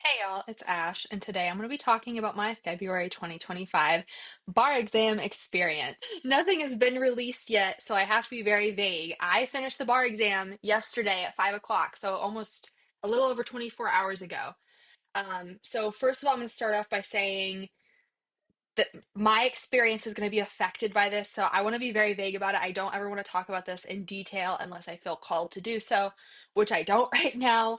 Hey y'all, it's Ash, and today I'm going to be talking about my February 2025 bar exam experience. Nothing has been released yet, so I have to be very vague. I finished the bar exam yesterday at 5 o'clock, so almost a little over 24 hours ago. So first of all, I'm going to start off by saying that my experience is going to be affected by this, so I want to be very vague about it. I don't ever want to talk about this in detail unless I feel called to do so, which I don't right now.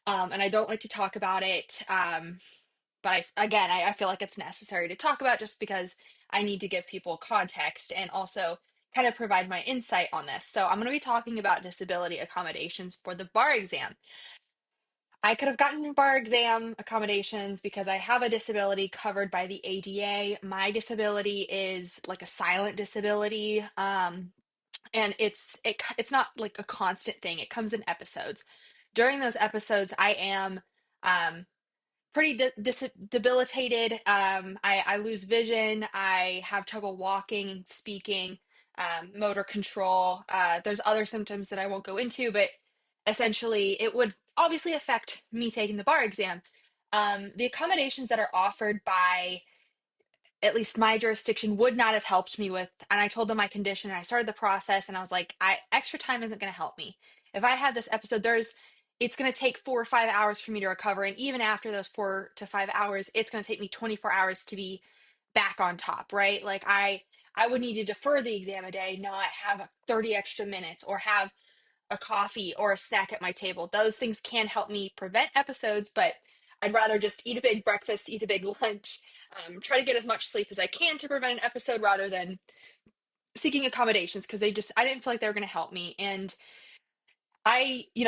And I don't like to talk about it. But I feel like it's necessary to talk about just because I need to give people context and also kind of provide my insight on this. So I'm going to be talking about disability accommodations for the bar exam. I could have gotten bar exam accommodations because I have a disability covered by the ADA. My disability is like a silent disability, and it's not like a constant thing. It comes in episodes. During those episodes, I am um, pretty debilitated. I lose vision. I have trouble walking, speaking, motor control. There's other symptoms that I won't go into, but essentially, it would obviously affect me taking the bar exam. The accommodations that are offered by at least my jurisdiction would not have helped me with, and I told them my condition and I started the process and I was like, extra time isn't going to help me. If I have this episode, it's going to take 4 or 5 hours for me to recover. And even after those 4 to 5 hours, it's going to take me 24 hours to be back on top, right? Like I would need to defer the exam a day, not have 30 extra minutes or have a coffee or a snack at my table. Those things can help me prevent episodes, but I'd rather just eat a big breakfast, eat a big lunch, try to get as much sleep as I can to prevent an episode rather than seeking accommodations because I didn't feel like they were going to help me. And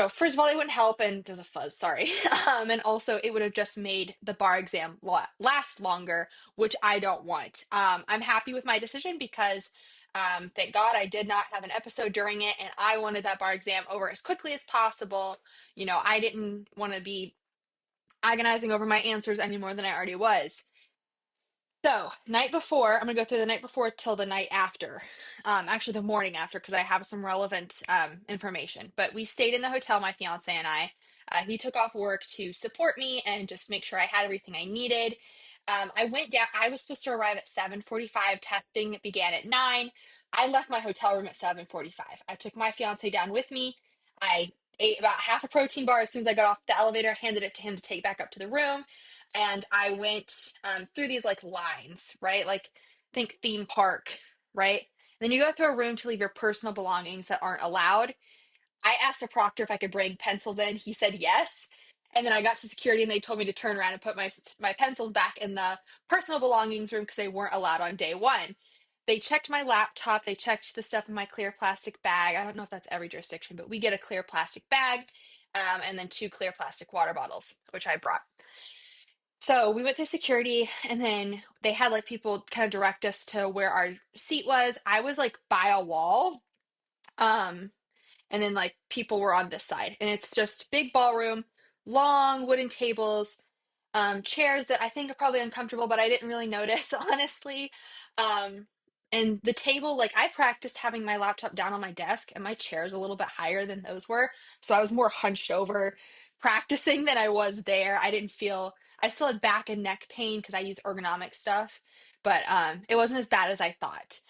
first of all, it wouldn't help, and there's a fuzz, sorry. And also, it would have just made the bar exam last longer, which I don't want. I'm happy with my decision because, thank God, I did not have an episode during it, and I wanted that bar exam over as quickly as possible. I didn't want to be agonizing over my answers any more than I already was. So, night before, I'm gonna go through the night before till the night after. Actually, the morning after, because I have some relevant information. But we stayed in the hotel, my fiance and I. He took off work to support me and just make sure I had everything I needed. I went down. I was supposed to arrive at 7:45. Testing began at 9. I left my hotel room at 7:45. I took my fiance down with me. I ate about half a protein bar as soon as I got off the elevator, handed it to him to take back up to the room, and I went through these like lines, right? Like think theme park, right? Then you go through a room to leave your personal belongings that aren't allowed. I asked a proctor if I could bring pencils in. He said yes. And then I got to security and they told me to turn around and put my pencils back in the personal belongings room because they weren't allowed on day one. They checked my laptop, they checked the stuff in my clear plastic bag. I don't know if that's every jurisdiction, but we get a clear plastic bag, and then two clear plastic water bottles, which I brought. So we went through security and then they had like people kind of direct us to where our seat was. I was like by a wall. Um, and then like people were on this side. And it's just big ballroom, long wooden tables, chairs that I think are probably uncomfortable, but I didn't really notice, honestly. Um, and the table, like I practiced having my laptop down on my desk, and my chair's a little bit higher than those were. So I was more hunched over practicing than I was there. I still had back and neck pain because I use ergonomic stuff, but it wasn't as bad as I thought.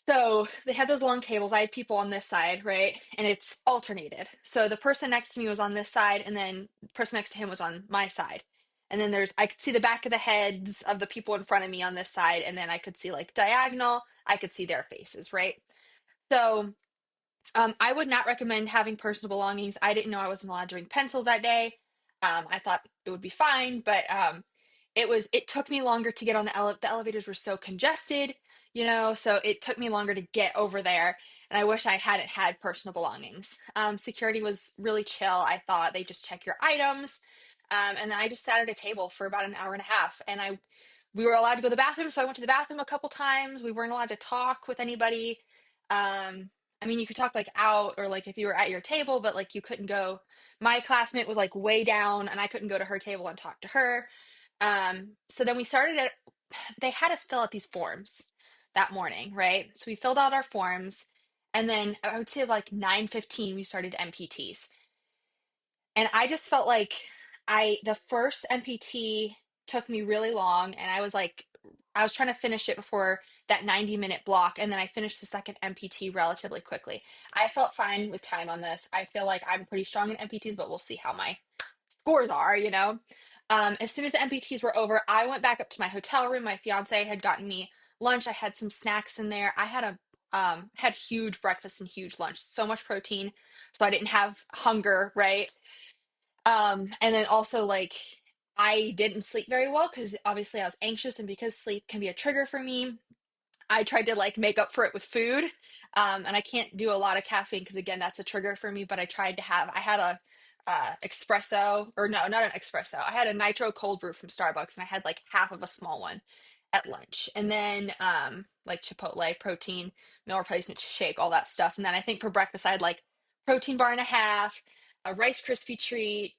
So they had those long tables. I had people on this side, right? And it's alternated. So the person next to me was on this side, and then the person next to him was on my side. And then I could see the back of the heads of the people in front of me on this side, and then I could see like diagonal, I could see their faces, right? So I would not recommend having personal belongings. I didn't know I wasn't allowed to bring pencils that day. I thought it would be fine, but it took me longer to get on the elevators were so congested, so it took me longer to get over there, and I wish I hadn't had personal belongings. Security was really chill. I thought they just check your items, and then I just sat at a table for about an hour and a half, and we were allowed to go to the bathroom, so I went to the bathroom a couple times. We weren't allowed to talk with anybody. I mean, you could talk like out or like if you were at your table, but like you couldn't go. My classmate was like way down, and I couldn't go to her table and talk to her. So then they had us fill out these forms that morning, right? So we filled out our forms, and then I would say like 9:15 we started MPTs. And I just felt like The first MPT took me really long, and I was trying to finish it before that 90-minute block, and then I finished the second MPT relatively quickly. I felt fine with time on this. I feel like I'm pretty strong in MPTs, but we'll see how my scores are, you know? As soon as the MPTs were over, I went back up to my hotel room. My fiance had gotten me lunch. I had some snacks in there. I had huge breakfast and huge lunch, so much protein, so I didn't have hunger, right? And then also like I didn't sleep very well because obviously I was anxious, and because sleep can be a trigger for me, I tried to like make up for it with food. And I can't do a lot of caffeine because again, that's a trigger for me. But I had a espresso, or no, not an espresso. I had a nitro cold brew from Starbucks, and I had like half of a small one at lunch. And then like Chipotle, protein, meal replacement shake, all that stuff. And then I think for breakfast, I had like protein bar and a half, a Rice Krispie treat.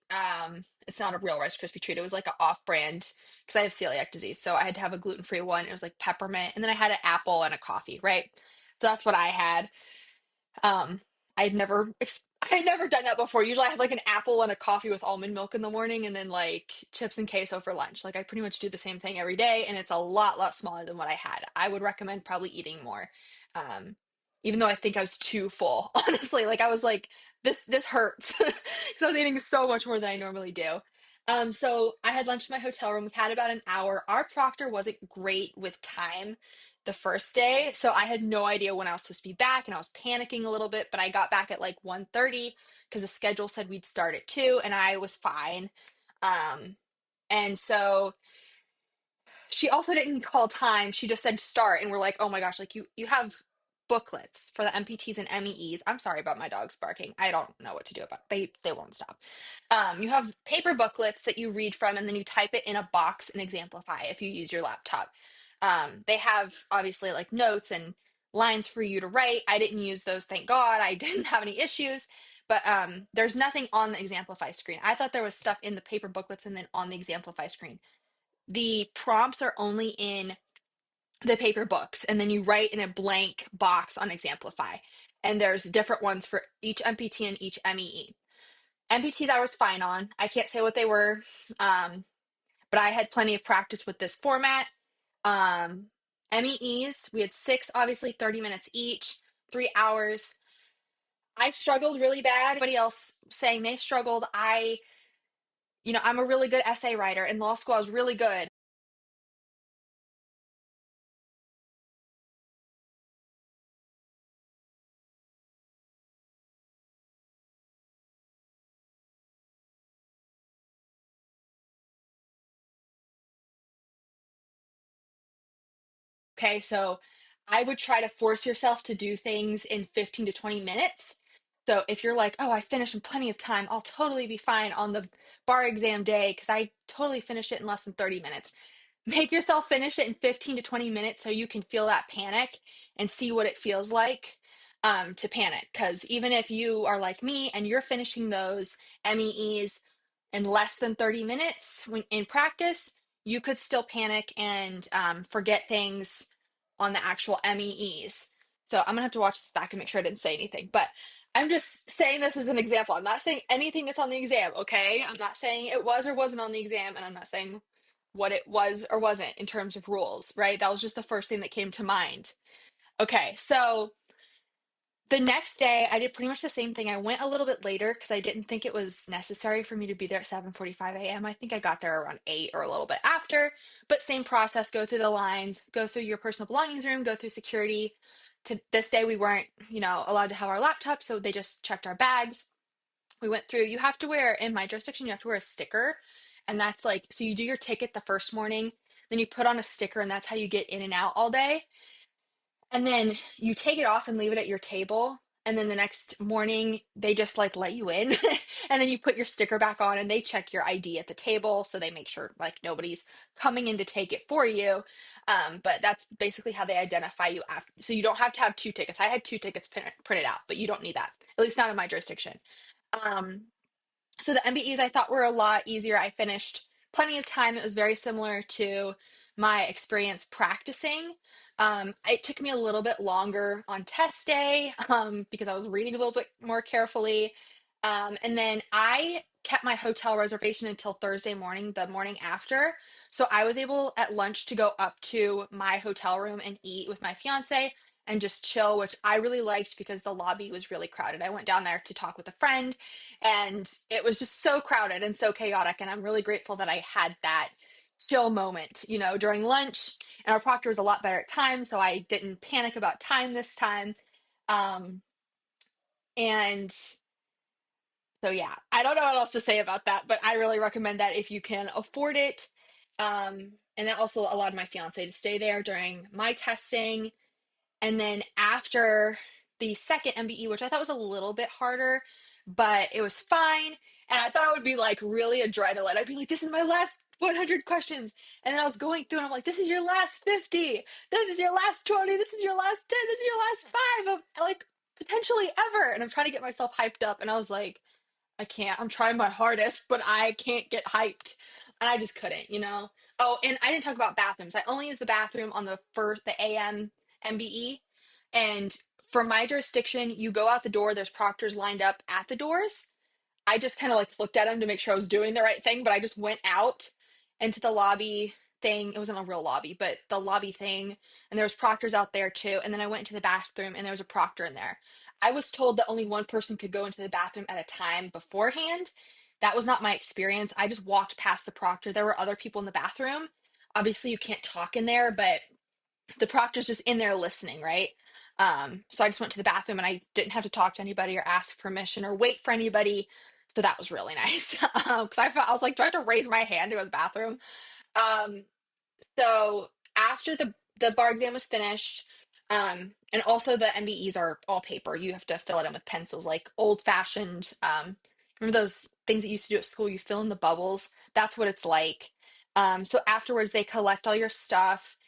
It's not a real Rice Krispie treat. It was like an off-brand because I have celiac disease. So I had to have a gluten-free one. It was like peppermint. And then I had an apple and a coffee, right? So that's what I had. Um, I'd never I'd never done that before. Usually I have like an apple and a coffee with almond milk in the morning and then like chips and queso for lunch. Like I pretty much do the same thing every day, and it's a lot smaller than what I had. I would recommend probably eating more. Um, Even though I think I was too full, honestly. Like I was like this hurts because I was eating so much more than I normally do. So I had lunch in my hotel room. We had about an hour. Our proctor wasn't great with time the first day, so I had no idea when I was supposed to be back, and I was panicking a little bit, but I got back at like 1:30 because the schedule said we'd start at 2, and I was fine. Um, and so she also didn't call time. She just said start, and we're like, "Oh my gosh, like you have booklets for the MPTs and MEEs." I'm sorry about my dogs barking. I don't know what to do about they won't stop. You have paper booklets that you read from, and then you type it in a box in Exemplify if you use your laptop. They have obviously like notes and lines for you to write. I didn't use those, thank God. I didn't have any issues. But there's nothing on the Exemplify screen. I thought there was stuff in the paper booklets and then on the Exemplify screen. The prompts are only in the paper books, and then you write in a blank box on Exemplify. And there's different ones for each MPT and each MEE. MPTs I was fine on. I can't say what they were, um, but I had plenty of practice with this format. Um, MEEs, we had six, obviously 30 minutes each, 3 hours. I struggled really bad. Everybody else saying they struggled. I'm a really good essay writer. In law school, I was really good. Okay, so I would try to force yourself to do things in 15 to 20 minutes. So if you're like, oh, I finished in plenty of time, I'll totally be fine on the bar exam day because I totally finished it in less than 30 minutes. Make yourself finish it in 15 to 20 minutes so you can feel that panic and see what it feels like to panic. Because even if you are like me and you're finishing those MEEs in less than 30 minutes when in practice, you could still panic and forget things on the actual MEEs. So I'm gonna have to watch this back and make sure I didn't say anything. But I'm just saying this as an example. I'm not saying anything that's on the exam, okay? I'm not saying it was or wasn't on the exam, and I'm not saying what it was or wasn't in terms of rules, right? That was just the first thing that came to mind. Okay, so the next day I did pretty much the same thing. I went a little bit later because I didn't think it was necessary for me to be there at 7:45 a.m. I think I got there around 8 or a little bit after, but same process, go through the lines, go through your personal belongings room, go through security. To this day we weren't, allowed to have our laptops, so they just checked our bags. We went through, you have to wear, in my jurisdiction, you have to wear a sticker. And that's like, so you do your ticket the first morning, then you put on a sticker, and that's how you get in and out all day. And then you take it off and leave it at your table. And then the next morning, they just like let you in. And then you put your sticker back on, and they check your ID at the table. So they make sure like nobody's coming in to take it for you. But that's basically how they identify you after. So you don't have to have two tickets. I had two tickets printed out, but you don't need that, at least not in my jurisdiction. Um, so the MBEs I thought were a lot easier. I finished plenty of time. It was very similar to my experience practicing. It took me a little bit longer on test day because I was reading a little bit more carefully. And then I kept my hotel reservation until Thursday morning, the morning after. So I was able at lunch to go up to my hotel room and eat with my fiance and just chill, which I really liked because the lobby was really crowded. I went down there to talk with a friend and it was just so crowded and so chaotic. And I'm really grateful that I had that chill moment, during lunch. And our proctor was a lot better at time, so I didn't panic about time this time. Um, and so yeah, I don't know what else to say about that, but I really recommend that if you can afford it. And that also allowed my fiance to stay there during my testing. And then after the second MBE, which I thought was a little bit harder, but it was fine. And I thought it would be like really adrenaline. I'd be like, this is my last 100 questions. And then I was going through and I'm like, this is your last 50. This is your last 20. This is your last 10. This is your last five of like potentially ever. And I'm trying to get myself hyped up. And I was like, I can't. I'm trying my hardest, but I can't get hyped. And I just couldn't. Oh, and I didn't talk about bathrooms. I only used the bathroom on the AM MBE. And for my jurisdiction, you go out the door, there's proctors lined up at the doors. I just kind of like looked at him to make sure I was doing the right thing, but I just went out into the lobby thing. It wasn't a real lobby, but the lobby thing, and there was proctors out there too. And then I went into the bathroom and there was a proctor in there. I was told that only one person could go into the bathroom at a time beforehand. That was not my experience. I just walked past the proctor. There were other people in the bathroom. Obviously, you can't talk in there, but the proctor's just in there listening, right? So I just went to the bathroom and I didn't have to talk to anybody or ask permission or wait for anybody. So that was really nice. Because I was like, do I have to raise my hand to go to the bathroom? Um, so after the bar exam was finished, and also the MBEs are all paper. You have to fill it in with pencils, like old fashioned. Remember those things that you used to do at school? You fill in the bubbles. That's what it's like. So afterwards, they collect all your stuff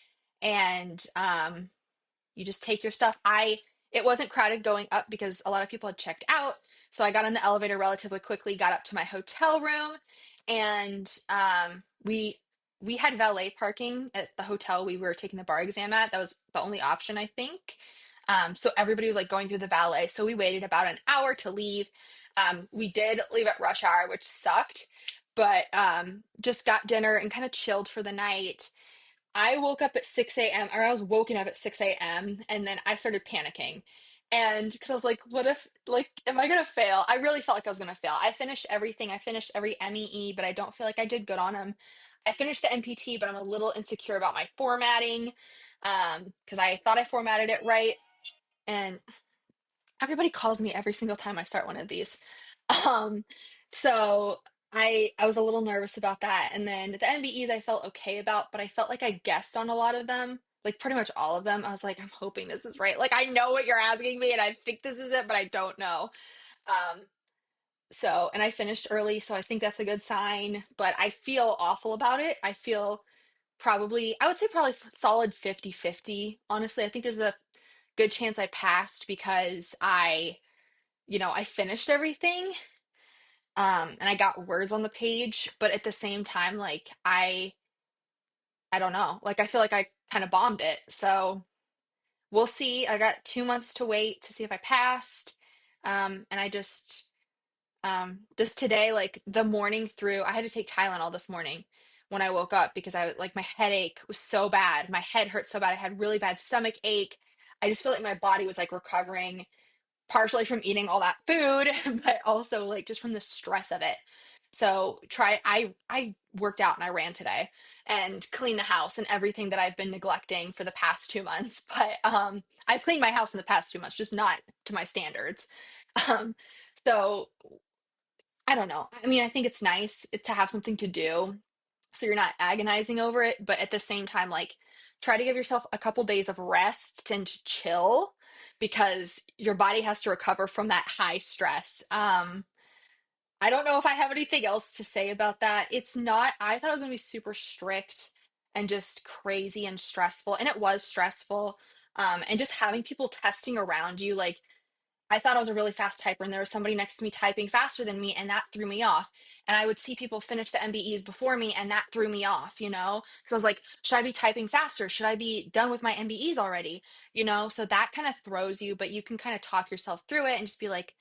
and you just take your stuff. It wasn't crowded going up because a lot of people had checked out. So I got in the elevator relatively quickly, got up to my hotel room, and we had valet parking at the hotel we were taking the bar exam at. That was the only option, I think. So everybody was like going through the valet. So we waited about an hour to leave. We did leave at rush hour, which sucked, but just got dinner and kind of chilled for the night. I woke up at 6 a.m., or I was woken up at 6 a.m., and then I started panicking. And because I was like, what if, like, am I going to fail? I really felt like I was going to fail. I finished everything. I finished every MEE, but I don't feel like I did good on them. I finished the NPT, but I'm a little insecure about my formatting because I thought I formatted it right. And everybody calls me every single time I start one of these. Um, so I was a little nervous about that. And then the MBEs I felt okay about, but I felt like I guessed on a lot of them, like pretty much all of them. I was like, I'm hoping this is right. Like I know what you're asking me and I think this is it, but I don't know. Um, and I finished early, so I think that's a good sign, but I feel awful about it. I feel I would say probably solid 50-50. Honestly, I think there's a good chance I passed because I finished everything, and I got words on the page, but at the same time, like I don't know, like I feel like I kind of bombed it. So we'll see. I got 2 months to wait to see if I passed. And I just today, like the morning through, I had to take Tylenol this morning when I woke up because like my headache was so bad. My head hurt so bad. I had really bad stomach ache. I just feel like my body was like recovering partially from eating all that food, but also like just from the stress of it. So I worked out and I ran today and cleaned the house and everything that I've been neglecting for the past 2 months. But I've cleaned my house in the past 2 months, just not to my standards. Um, so I don't know. I mean, I think it's nice to have something to do so you're not agonizing over it, but at the same time, like try to give yourself a couple days of rest and to chill because your body has to recover from that high stress. I don't know if I have anything else to say about that. It's not, I thought it was gonna be super strict and just crazy and stressful, and it was stressful. And just having people testing around you, like I thought I was a really fast typer, and there was somebody next to me typing faster than me, and that threw me off. And I would see people finish the MBEs before me, and that threw me off. Because I was like, should I be typing faster? Should I be done with my MBEs already? So that kind of throws you, but you can kind of talk yourself through it and just be like,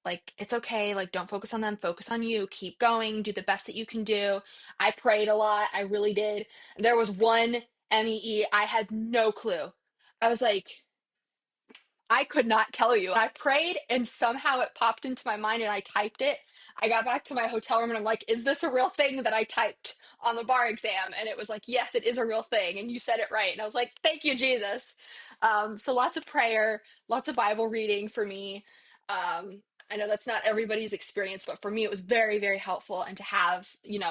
like it's okay, like don't focus on them, focus on you, keep going, do the best that you can do. I prayed a lot, I really did. There was one MEE I had no clue. I was like, I could not tell you. I prayed and somehow it popped into my mind and I typed it. I got back to my hotel room and I'm like, is this a real thing that I typed on the bar exam? And it was like, yes, it is a real thing. And you said it right. And I was like, thank you, Jesus. So lots of prayer, lots of Bible reading for me. I know that's not everybody's experience, but for me, it was very, very helpful. And to have,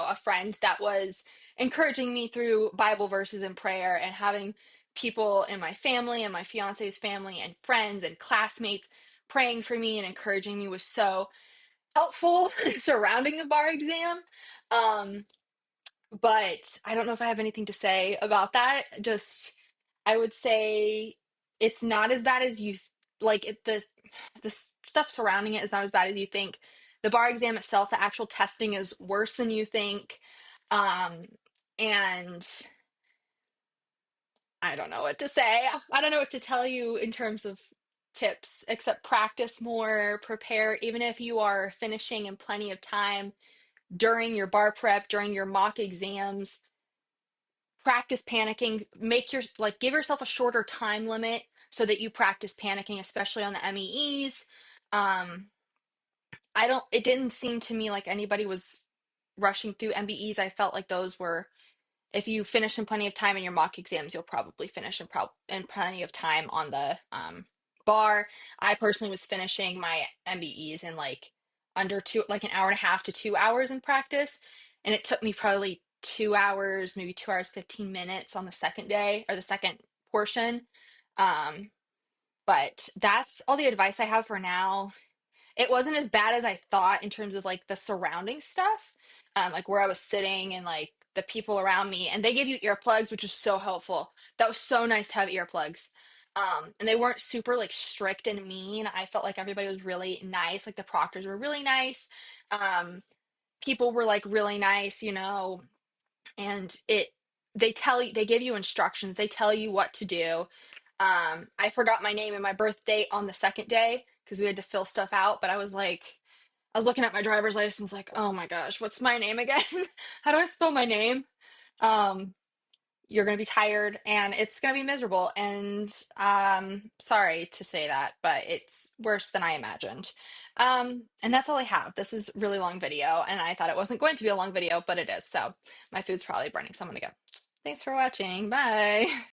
a friend that was encouraging me through Bible verses and prayer and having people in my family and my fiance's family and friends and classmates praying for me and encouraging me was so helpful surrounding the bar exam. Um, but I don't know if I have anything to say about that. Just, I would say it's not as bad as like the stuff surrounding it is not as bad as you think. The bar exam itself, the actual testing is worse than you think. Um, and I don't know what to say. I don't know what to tell you in terms of tips, except practice more, prepare, even if you are finishing in plenty of time during your bar prep, during your mock exams, practice panicking, give yourself a shorter time limit so that you practice panicking, especially on the MEEs. Um, it didn't seem to me like anybody was rushing through MBEs. I felt like those were if you finish in plenty of time in your mock exams, you'll probably finish in plenty of time on the bar. I personally was finishing my MBEs in like under like an hour and a half to 2 hours in practice. And it took me probably 2 hours, maybe 2 hours, 15 minutes on the second day or the second portion. Um, but that's all the advice I have for now. It wasn't as bad as I thought in terms of like the surrounding stuff, like where I was sitting and like the people around me. And they gave you earplugs, which is so helpful. That was so nice to have earplugs. And they weren't super like strict and mean. I felt like everybody was really nice. Like the proctors were really nice. Um, People were like really nice, and they give you instructions. They tell you what to do. I forgot my name and my birth date on the second day because we had to fill stuff out, but I was looking at my driver's license like, oh my gosh, what's my name again? How do I spell my name? Um, you're gonna be tired and it's gonna be miserable. And sorry to say that, but it's worse than I imagined. And that's all I have. This is a really long video, and I thought it wasn't going to be a long video, but it is. So my food's probably burning, so I'm gonna go. Thanks for watching. Bye.